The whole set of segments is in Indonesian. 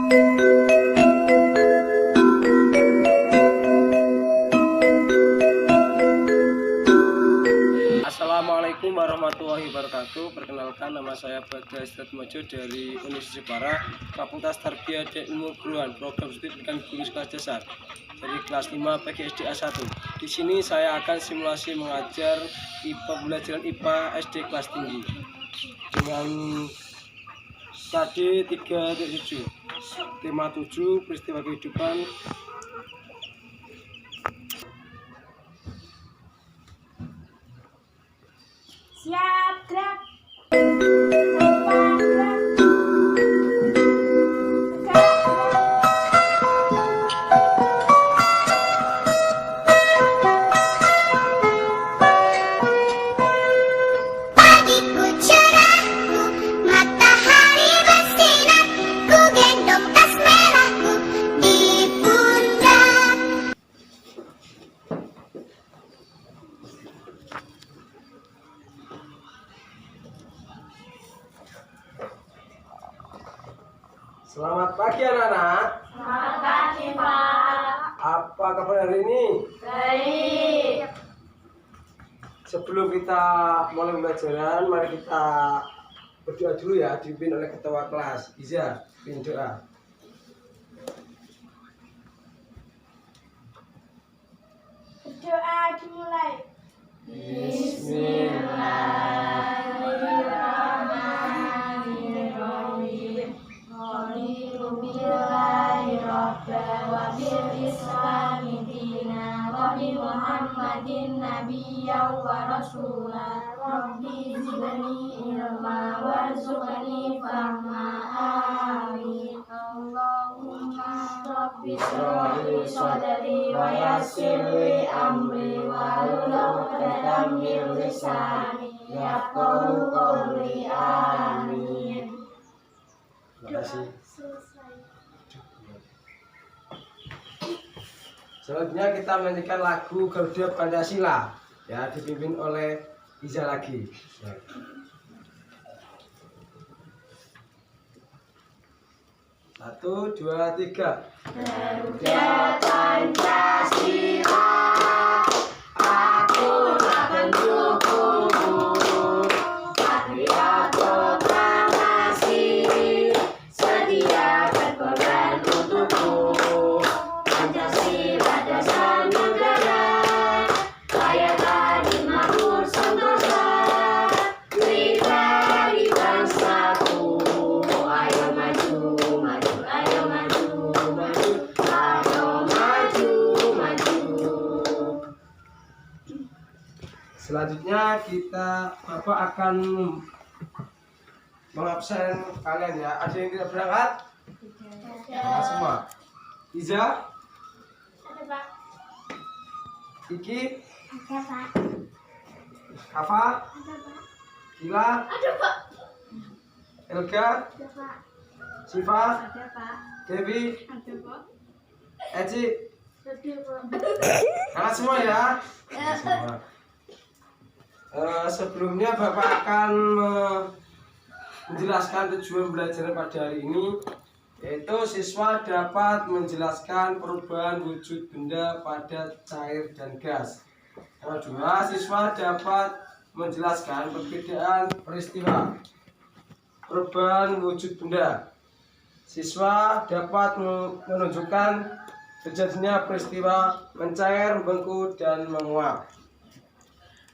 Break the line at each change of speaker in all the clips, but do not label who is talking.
Assalamualaikum warahmatullahi wabarakatuh. Perkenalkan, nama saya Badra Istratmojo dari Universitas Jepara, Fakultas Tarbiyah dan Ilmu Guruan, Program Studi Pendidikan Guru Sekolah Dasar dari kelas 5 PGSD A1. Di sini saya akan simulasi mengajar pembelajaran IPA SD kelas tinggi dengan KD 3.7, tema 7 peristiwa kehidupan.
Siap, gerak.
Pagiku cerahku, matahari bersinar, ku gendong tas merahku di pundak.
Selamat pagi anak-anak.
Selamat pagi, Pak.
Apa kabar hari ini?
Baik.
Sebelum kita mulai pembelajaran, mari kita berdoa dulu ya, dipimpin oleh ketua kelas. Iza, pimpin doa.
Berdoa dimulai. Bismillahirrahmanirrahim. Raditu billahi rabba wa bil islami dina wa bi Muhammadin nabiyyan wa rasula. Rabbi zidni ilma warzuqni fahma. Amin. Allahumma rabbi shrah li sadri wa yassir li amri wahlul 'uqdatam min lisani yafqahu qawli. Amin.
Terima kasih. Selanjutnya kita menyanyikan lagu Garuda Pancasila, ya, dipimpin oleh Iza lagi. Ya. 1, 2, 3.
Garuda Pancasila, aku akan dukungmu. Satria proklamasi, sedia berkorban untukmu. Pancasila dasar negara, layak adil makmur sentosa, pribadi bangsaku. Ayo maju, maju, ayo maju, maju, ayo maju, maju.
Selanjutnya Bapak akan mengabsen kalian ya. Ada yang tidak berangkat? Berangkat semua. Iza,
Ada, Pak.
Iki,
Ada, Pak.
Kafa,
Ada, Pak.
Gila,
Ada, Pak.
Elga,
Ada, Pak.
Siva,
Ada, Pak.
Devi,
Ada, Pak.
Eci.
Ada, Pak.
Berangkat semua ya. Semua. Sebelumnya Bapak akan menjelaskan tujuan pembelajaran pada hari ini, yaitu siswa dapat menjelaskan perubahan wujud benda pada cair dan gas. Yang kedua, siswa dapat menjelaskan perbedaan peristiwa perubahan wujud benda. Siswa dapat menunjukkan terjadinya peristiwa mencair, membengkak, dan menguap.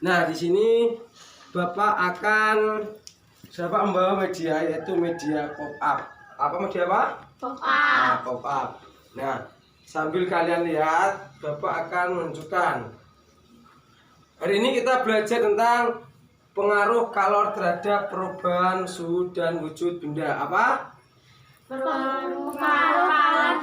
Nah, di sini Bapak membawa media, yaitu media pop-up. Apa media apa?
Pop-up.
Nah, pop-up. Nah, sambil kalian lihat, Bapak akan menunjukkan. Hari ini kita belajar tentang pengaruh kalor terhadap perubahan suhu dan wujud benda. Apa?
Pengaruh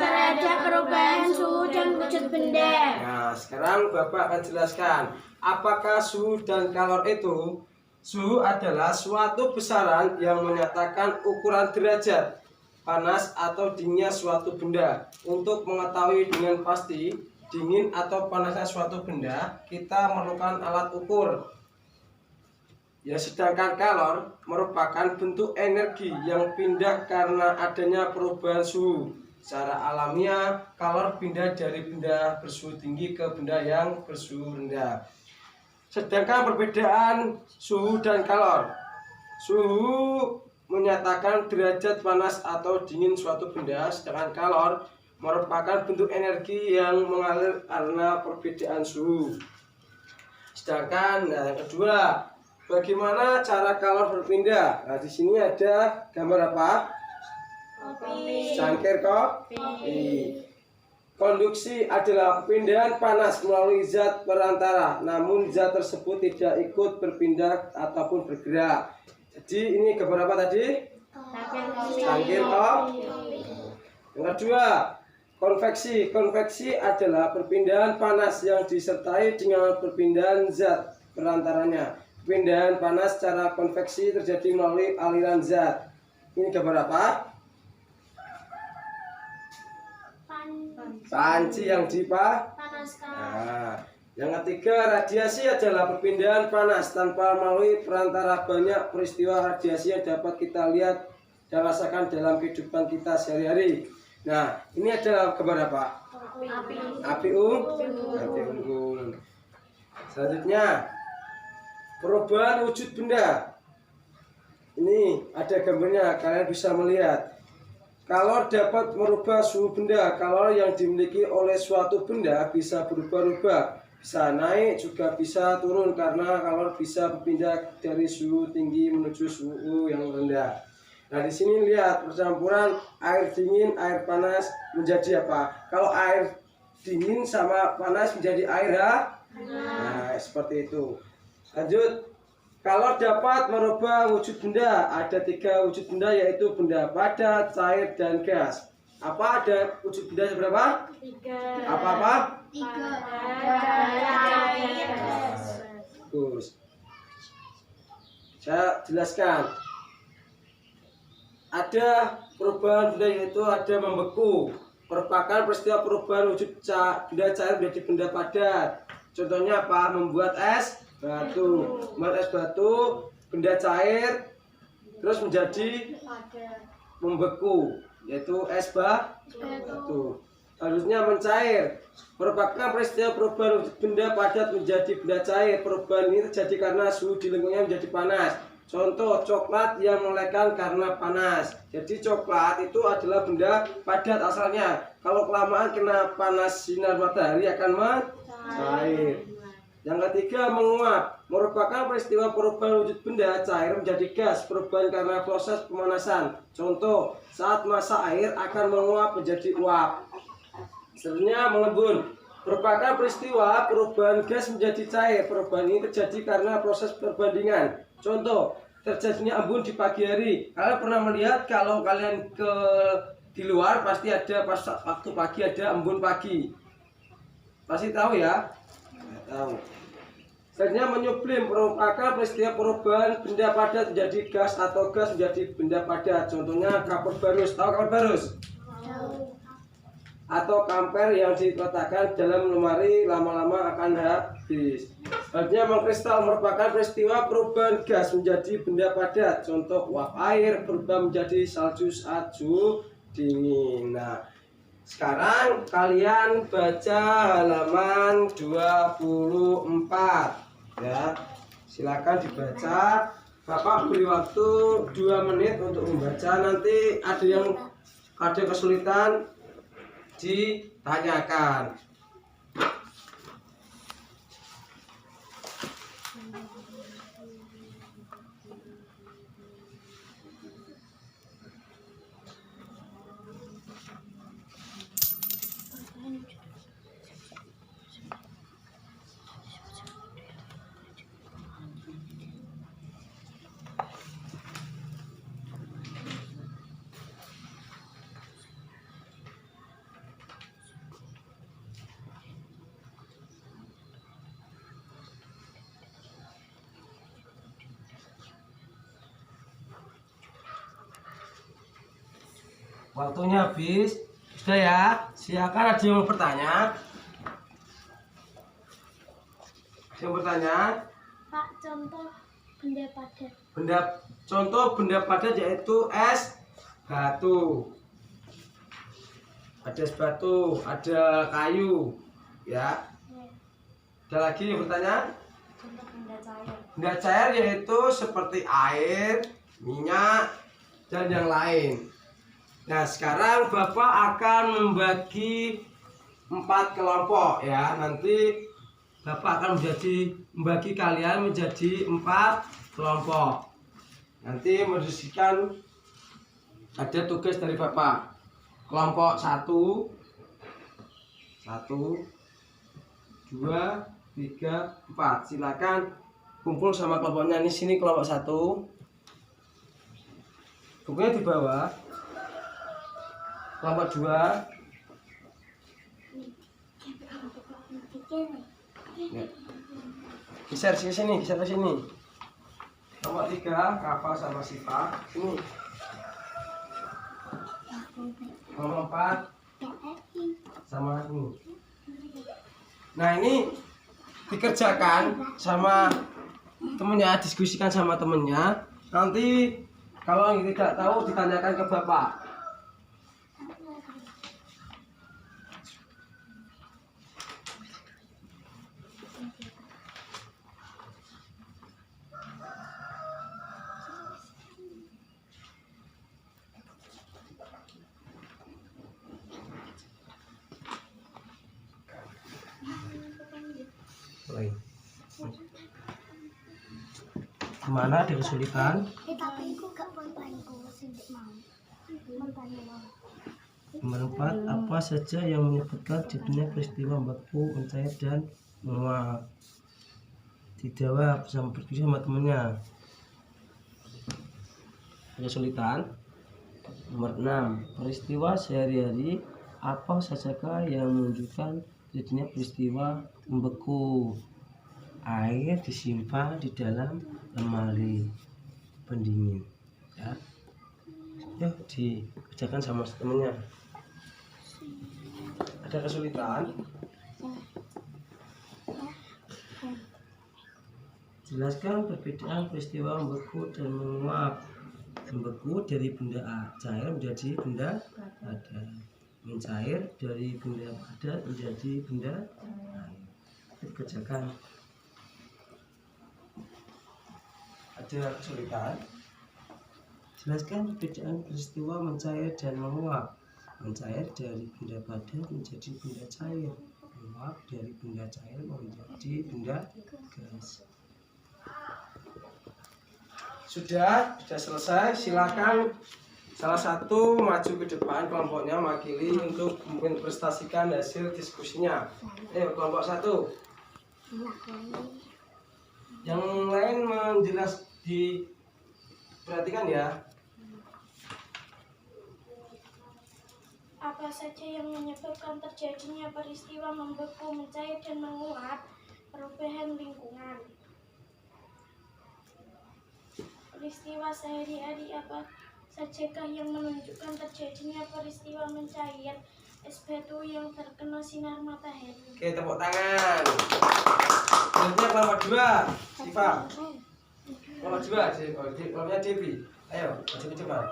terhadap perubahan suhu dan wujud benda.
Nah, sekarang Bapak akan jelaskan apakah suhu dan kalor itu. Suhu adalah suatu besaran yang menyatakan ukuran derajat panas atau dinginnya suatu benda. Untuk mengetahui dengan pasti dingin atau panasnya suatu benda, kita memerlukan alat ukur. Ya, sedangkan kalor merupakan bentuk energi yang pindah karena adanya perubahan suhu. Secara alamiah, kalor pindah dari benda bersuhu tinggi ke benda yang bersuhu rendah. Sedangkan perbedaan suhu dan kalor. Suhu menyatakan derajat panas atau dingin suatu benda, sedangkan kalor merupakan bentuk energi yang mengalir karena perbedaan suhu. Sedangkan yang kedua, bagaimana cara kalor berpindah? Nah, di sini ada gambar apa?
Kopi.
Cangkir kopi. Konduksi adalah perpindahan panas melalui zat perantara, namun zat tersebut tidak ikut berpindah ataupun bergerak. Jadi ini gambar apa tadi? Cangkir kopi. Yang kedua, konveksi. Konveksi adalah perpindahan panas yang disertai dengan perpindahan zat perantaranya. Perpindahan panas secara konveksi terjadi melalui aliran zat. Ini gambar apa? Panci yang
Panaskan.
Nah, yang ketiga, radiasi adalah perpindahan panas tanpa melalui perantara. Banyak peristiwa radiasi yang dapat kita lihat dan rasakan dalam kehidupan kita sehari-hari. Nah, ini adalah gambar apa? Api unggun. Selanjutnya, perubahan wujud benda. Ini ada gambarnya, kalian bisa melihat. Kalor dapat merubah suhu benda. Kalor yang dimiliki oleh suatu benda bisa berubah-ubah, bisa naik juga bisa turun karena kalor bisa berpindah dari suhu tinggi menuju suhu yang rendah. Nah, di sini lihat percampuran air dingin, air panas menjadi apa? Kalau air dingin sama panas menjadi air Nah, seperti itu. Lanjut. Kalor dapat merubah wujud benda. Ada 3 wujud benda, yaitu benda padat, cair, dan gas. Apa ada wujud benda berapa?
3.
Apa?
3.
Bagus. Saya jelaskan. Ada perubahan benda, yaitu ada membeku. Merupakan peristiwa perubahan wujud benda cair menjadi benda padat. Contohnya apa? Membuat es batu. Membuat es batu, benda cair, terus menjadi membeku, yaitu es batu. Selanjutnya mencair, merupakan peristiwa perubahan wujud benda padat menjadi benda cair. Perubahan ini terjadi karena suhu di lingkungannya menjadi panas. Contoh, coklat yang melelehkan karena panas. Jadi coklat itu adalah benda padat asalnya. Kalau kelamaan kena panas sinar matahari akan mencair. Yang ketiga, menguap, merupakan peristiwa perubahan wujud benda cair menjadi gas. Perubahan karena proses pemanasan. Contoh, saat masa air akan menguap menjadi uap. Selanjutnya, mengembun, merupakan peristiwa perubahan gas menjadi cair. Perubahan ini terjadi karena proses perbandingan. Contoh, terjadinya embun di pagi hari. Kalian pernah melihat kalau kalian di luar pasti ada pas waktu pagi ada embun pagi. Pasti tahu ya? Tahu. Selanjutnya, menyublim, merupakan peristiwa perubahan benda padat menjadi gas atau gas menjadi benda padat. Contohnya kapur barus. Tahu kapur barus? Atau kamper yang diletakkan dalam lemari lama-lama akan habis. Selanjutnya, mengkristal, merupakan peristiwa perubahan gas menjadi benda padat. Contoh, uap air berubah menjadi salju saat suhu dingin. Nah, sekarang kalian baca halaman 24 ya. Silakan dibaca. Bapak beri waktu 2 menit untuk membaca. Nanti ada kesulitan ditanyakan. Waktunya habis. Sudah ya. Silakan, ada yang mau bertanya? Yang bertanya?
Pak, contoh Benda padat.
Contoh benda padat yaitu es batu. Ada es batu, ada kayu, ya. Ada lagi yang bertanya?
Contoh benda cair.
Benda cair yaitu seperti air, minyak, dan yang lain. Nah, sekarang Bapak akan membagi 4 kelompok ya. Nanti Bapak akan membagi kalian menjadi 4 kelompok. Nanti mendiskusikan, ada tugas dari Bapak. Kelompok 1, 2, 3, 4. Silakan kumpul sama kelompoknya. Ini sini kelompok 1. Bukunya di bawah. Kelompok 2. Ya. Geser ke sini, geser ke sini. Nomor 3, Rafa sama Siva. Sini. Nomor 4 sama ini. Nah, ini dikerjakan sama temennya, diskusikan sama temennya. Nanti kalau yang tidak tahu ditanyakan ke Bapak. Gimana, ada kesulitan?
Tapi aku gak mau sindik mau.
Nomor 4, apa saja yang menyebabkan jadinya peristiwa membeku, mencair, dan menguap? Dijawab sama berdiskusi sama temennya. Ada kesulitan? Nomor 6, peristiwa sehari-hari apa sajakah yang menunjukkan jadinya peristiwa membeku? Air disimpan di dalam lemari pendingin, ya. Yuk dikerjakan sama temennya. Ada kesulitan? Jelaskan perbedaan peristiwa membeku dan menguap. Membeku dari benda cair menjadi benda padat. Mencair dari benda padat menjadi benda air. Dikerjakan. Ada kesulitan? Jelaskan perbedaan peristiwa mencair dan menguap. Mencair dari benda padat menjadi benda cair. Menguap dari benda cair menjadi benda gas. Sudah selesai. Silakan salah satu maju ke depan, kelompoknya mewakili untuk mempresentasikan hasil diskusinya. Ayo, kelompok 1. Yang lain diperhatikan ya.
Apa saja yang menyebabkan terjadinya peristiwa membeku, mencair, dan menguap? Perubahan lingkungan. Peristiwa sehari-hari apa sajakah yang menunjukkan terjadinya peristiwa mencair? Es batu yang terkena sinar matahari.
Oke, tepuk tangan. Selanjutnya kelompok 2, Siva. Kelompok 2, kelompoknya Devi. Ayo, maju ke depan.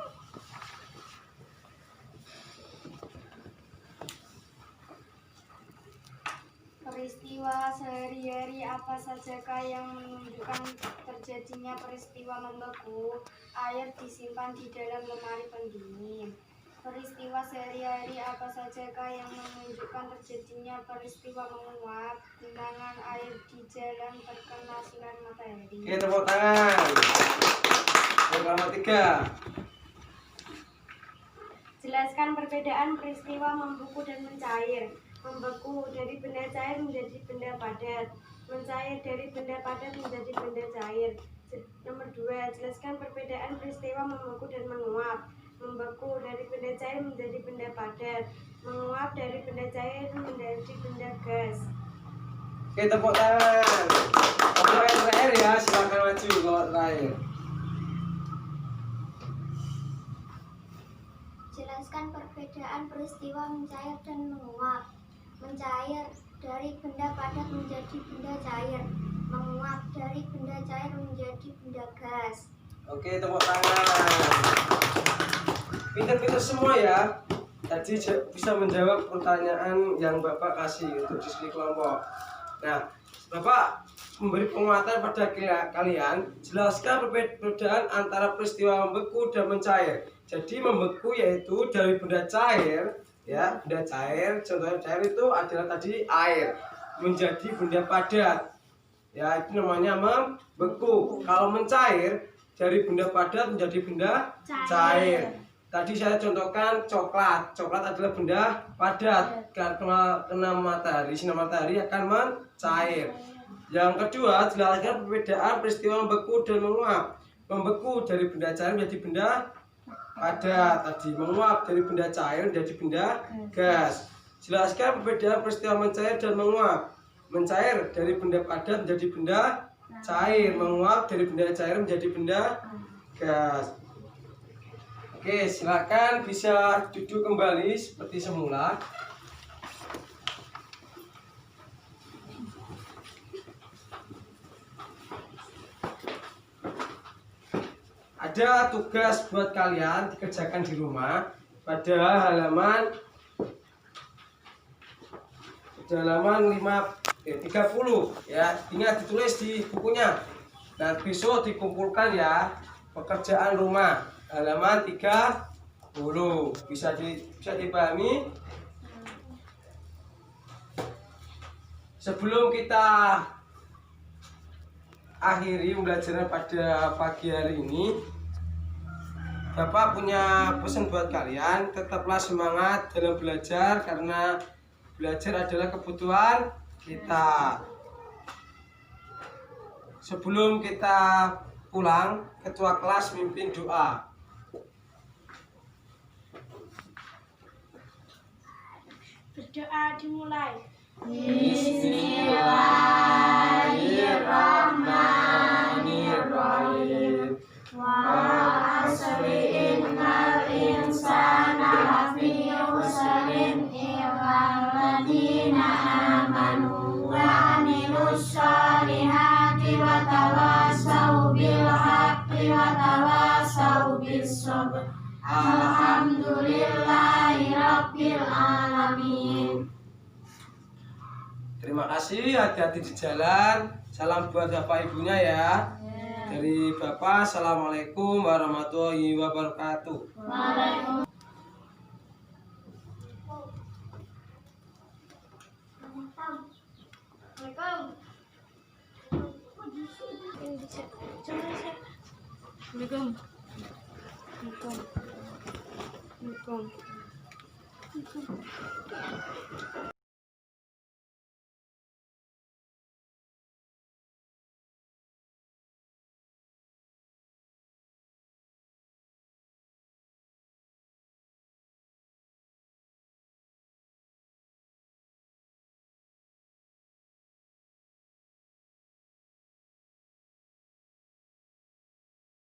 Peristiwa sehari-hari apa sajakah yang menunjukkan terjadinya peristiwa membeku? Air disimpan di dalam lemari pendingin. Peristiwa sehari-hari apa sajakah yang menunjukkan terjadinya peristiwa menguap? Genangan air di jalan terkena sinar matahari.
Oke, tepuk tangan. Kelompok 3.
Jelaskan perbedaan peristiwa membeku dan mencair. Membeku dari benda cair menjadi benda padat. Mencair dari benda padat menjadi benda cair. Nomor 2, jelaskan perbedaan peristiwa membeku dan menguap. Membeku dari benda cair menjadi benda padat. Menguap dari benda cair menjadi benda gas.
Oke, tepuk tangan. Kelompok yang terakhir ya, silakan maju kelompok terakhir.
Jelaskan perbedaan peristiwa mencair dan menguap. Mencair dari benda padat menjadi benda cair. menguap dari benda cair menjadi benda gas.
Oke, tepuk tangan. Pinter-pinter semua ya. Tadi bisa menjawab pertanyaan yang Bapak kasih untuk diskusi kelompok. Nah, Bapak memberi penguatan pada kalian. Jelaskan perbedaan antara peristiwa membeku dan mencair. Jadi membeku yaitu dari benda cair, ya, benda cair. Contohnya cair itu adalah tadi air menjadi benda padat. Ya, itu namanya membeku. Kalau mencair dari benda padat menjadi benda cair. Tadi saya contohkan coklat. Coklat adalah benda padat. Karena kena matahari, sinar matahari akan mencair. Yang kedua, jelaskan perbedaan peristiwa membeku dan menguap. Membeku dari benda cair menjadi benda padat. Tadi menguap dari benda cair menjadi benda gas. Jelaskan perbedaan peristiwa mencair dan menguap. Mencair dari benda padat menjadi benda cair, menguap dari benda cair menjadi benda gas. Oke, silakan bisa duduk kembali seperti semula. Ada tugas buat kalian dikerjakan di rumah pada halaman 30 ya, ingat ditulis di bukunya. Nah, besok dikumpulkan ya pekerjaan rumah halaman 30. Bisa dipahami? Sebelum kita akhiri pembelajaran pada pagi hari ini, Bapak punya pesan buat kalian. Tetaplah semangat dalam belajar karena belajar adalah kebutuhan kita. Sebelum kita pulang, ketua kelas mimpin doa.
Berdoa dimulai.
Bismillahirrahmanirrahim. Wa asri innal insana lafi khusrin illal ladzina amanu wa amilus solihati wa tawasaw bil haqqi wa tawasaw bis sabr. Alhamdulillahi rabbil alamin.
Terima kasih, hati-hati di jalan. Salam buat Bapak Ibunya ya. Dari Bapak, Assalamualaikum warahmatullahi wabarakatuh.
Assalamualaikum.